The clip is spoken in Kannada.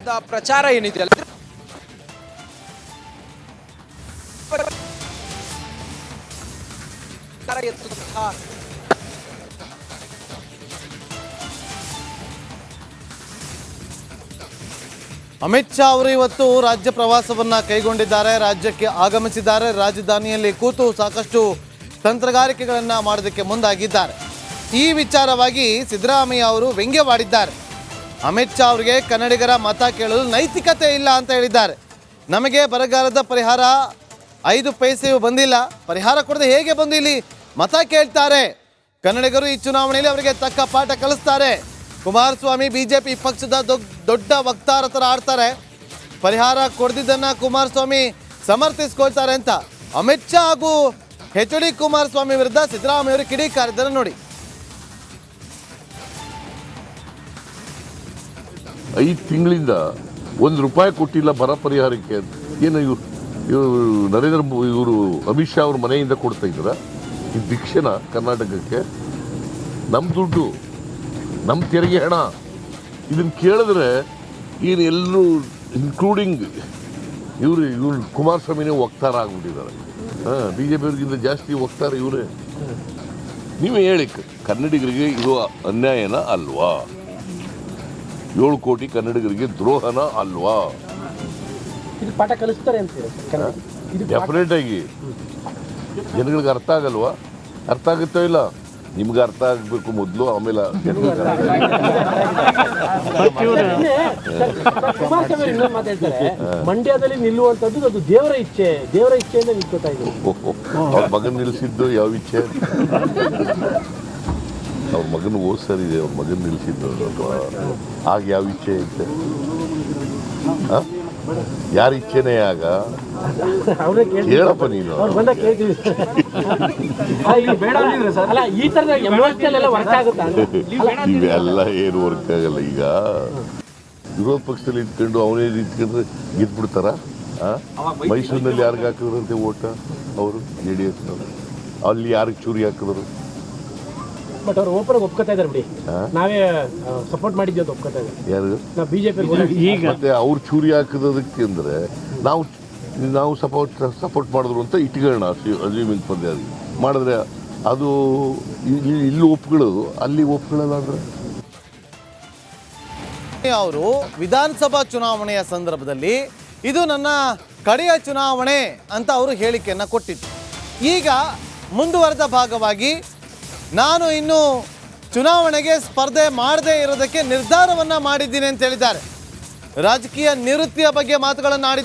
ವಿರುದ್ಧ ಪ್ರಚಾರ ಏನಿದೆಯಲ್ಲ ಅಮಿತ್ ಶಾ ಅವರು ಇವತ್ತು ರಾಜ್ಯ ಪ್ರವಾಸವನ್ನ ಕೈಗೊಂಡಿದ್ದಾರೆ. ರಾಜ್ಯಕ್ಕೆ ಆಗಮಿಸಿದ್ದಾರೆ. ರಾಜಧಾನಿಯಲ್ಲಿ ಕೂತು ಸಾಕಷ್ಟು ತಂತ್ರಗಾರಿಕೆಗಳನ್ನ ಮಾಡೋದಕ್ಕೆ ಮುಂದಾಗಿದ್ದಾರೆ. ಈ ವಿಚಾರವಾಗಿ ಸಿದ್ದರಾಮಯ್ಯ ಅವರು ವ್ಯಂಗ್ಯವಾಡಿದ್ದಾರೆ. ಅಮಿತ್ ಶಾ ಅವರಿಗೆ ಕನ್ನಡಿಗರ ಮತ ಕೇಳಲು ನೈತಿಕತೆ ಇಲ್ಲ ಅಂತ ಹೇಳಿದ್ದಾರೆ. ನಮಗೆ ಬರಗಾಲದ ಪರಿಹಾರ 5 ಪೈಸೆಯೂ ಬಂದಿಲ್ಲ, ಪರಿಹಾರ ಕೊಡದೆ ಹೇಗೆ ಬಂದು ಇಲ್ಲಿ ಮತ ಕೇಳ್ತಾರೆ? ಕನ್ನಡಿಗರು ಈ ಚುನಾವಣೆಯಲ್ಲಿ ಅವರಿಗೆ ತಕ್ಕ ಪಾಠ ಕಲಿಸ್ತಾರೆ. ಕುಮಾರಸ್ವಾಮಿ ಬಿಜೆಪಿ ಪಕ್ಷದ ದೊಡ್ಡ ವಕ್ತಾರ ಥರ ಆಡ್ತಾರೆ. ಪರಿಹಾರ ಕೊಡ್ದಿದ್ದನ್ನ ಕುಮಾರಸ್ವಾಮಿ ಸಮರ್ಥಿಸ್ಕೊಳ್ತಾರೆ ಅಂತ ಅಮಿತ್ ಶಾ ಹಾಗೂ ಎಚ್ ಡಿ ಕುಮಾರಸ್ವಾಮಿ ವಿರುದ್ಧ ಸಿದ್ದರಾಮಯ್ಯ ಅವರು ಕಿಡಿಕಾರಿದ್ದಾರೆ. ನೋಡಿ, 5 ತಿಂಗಳಿಂದ ₹1 ಕೊಟ್ಟಿಲ್ಲ ಬರ ಪರಿಹಾರಕ್ಕೆ. ಏನು ಇವರು ನರೇಂದ್ರ ಇವರು ಅಮಿತ್ ಶಾ ಅವ್ರ ಮನೆಯಿಂದ ಕೊಡ್ತಾ ಇದ್ದಾರ ಈ ಭಿಕ್ಷೆನ ಕರ್ನಾಟಕಕ್ಕೆ? ನಮ್ಮ ದುಡ್ಡು, ನಮ್ಮ ತೆರಿಗೆ ಹಣ. ಇದನ್ನು ಕೇಳಿದ್ರೆ ಏನು ಎಲ್ಲರೂ ಇನ್ಕ್ಲೂಡಿಂಗ್ ಇವರು ಕುಮಾರಸ್ವಾಮಿನೇ ವಕ್ತಾರ ಆಗ್ಬಿಟ್ಟಿದ್ದಾರೆ. ಬಿ ಜೆ ಪಿಯವ್ರಿಗಿಂತ ಜಾಸ್ತಿ ವಕ್ತಾರ ಇವರೇ. ನೀವೇ ಹೇಳಿ, ಕನ್ನಡಿಗರಿಗೆ ಇದು ಅನ್ಯಾಯನ ಅಲ್ವಾ? 7 ಕೋಟಿ ಕನ್ನಡಿಗರಿಗೆ ದ್ರೋಹನ ಅಲ್ವಾ? ಪಾಠ ಕಲಿಸ್ತಾರೆ ಅಂತ ಡೆಫಿನೆಟ್ ಆಗಿ ಜನಗಳಿಗೆ ಅರ್ಥ ಆಗಲ್ವಾ? ಅರ್ಥ ಆಗುತ್ತೋ ಇಲ್ಲ? ನಿಮ್ಗೆ ಅರ್ಥ ಆಗಬೇಕು ಮೊದಲು, ಆಮೇಲೆ ಮಂಡ್ಯದಲ್ಲಿ ನಿಲ್ಲುವಂತದ್ದು ಅದು ದೇವರ ಇಚ್ಛೆಯಿಂದ ನಿಂತ್ಕೊತಾ ಇದ್ರು. ಅವ್ರ ಮಗನ್ ನಿಲ್ಸಿದ್ದು ಯಾವ ಇಚ್ಛೆ? ಅವ್ರ ಮಗನ ಓದ್ಸರಿದೆ, ಅವ್ರ ಮಗನ್ ನಿಲ್ಸಿದ್ದು ಅಥವಾ ಆಗ ಯಾವ ಇಚ್ಛೆ ಐತೆ? ಯಾರ ಇಚ್ಛೆನೇ ಆಗ? ಹೇಳಪ್ಪ ನೀನು. ಇವೆಲ್ಲ ಏನು ವರ್ಕ್ ಆಗಲ್ಲ. ಈಗ ವಿರೋಧ ಪಕ್ಷದಲ್ಲಿ ಇಟ್ಕೊಂಡು ಅವನೇ ಇಟ್ಕೊಂಡ್ರೆ ಗೆದ್ಬಿಡ್ತಾರ? ಮೈಸೂರಿನಲ್ಲಿ ಯಾರಿಗೆ ಹಾಕಿದ್ರಂತೆ ಓಟ ಅವರು JDS ಅಲ್ಲಿ ಯಾರಿಗೆ ಚೂರಿ ಹಾಕಿದ್ರು? ಬಟ್ ಅವ್ರು ಓಪನ್ ಒಪ್ಕೋತಾ ಇದ್ದಾರೆ ಬಿಡಿ, ನಾವೇ ಸಪೋರ್ಟ್ ಮಾಡಿದ್ವಿ ಅಂತ ಒಪ್ಕೋತಾ ಇದ್ದಾರೆ. ಯಾರು? ನಾವು ಬಿಜೆಪಿ. ಮತ್ತೆ ಅವ್ರು ಚೂರಿ ಹಾಕಿದಕ್ಕೆ ಅಂದ್ರೆ ನಾವು ಸಪೋರ್ಟ್ ಮಾಡಿದ್ರು ಅಂತ ಇಟ್ಕೊಳ್ಳೋಣ. ಅಸ್ಯೂಮಿಂಗ್ ಪದ್ಯ ಮಾಡಿದ್ರೆ ಅದು ಇಲ್ಲಿ ಒಪ್ಕೊಳ್ಳೋದು, ಅಲ್ಲಿ ಒಪ್ಕೊಳ್ಳಲ್ಲ ಅಂದ್ರೆ? ಅವರು ವಿಧಾನಸಭಾ ಚುನಾವಣೆಯ ಸಂದರ್ಭದಲ್ಲಿ ಇದು ನನ್ನ ಕಡೆಯ ಚುನಾವಣೆ ಅಂತ ಅವರು ಹೇಳಿಕೆಯನ್ನು ಕೊಟ್ಟಿದ್ದು. ಈಗ ಮುಂದುವರೆದ ಭಾಗವಾಗಿ ನಾನು ಇನ್ನು ಚುನಾವಣೆಗೆ ಸ್ಪರ್ಧೆ ಮಾಡದೇ ಇರೋದಕ್ಕೆ ನಿರ್ಧಾರವನ್ನ ಮಾಡಿದ್ದೀನಿ ಅಂತ ಹೇಳಿದ್ದಾರೆ. ರಾಜಕೀಯ ನಿವೃತ್ತಿಯ ಬಗ್ಗೆ ಮಾತುಗಳನ್ನು ಆಡಿದ್ದಾರೆ.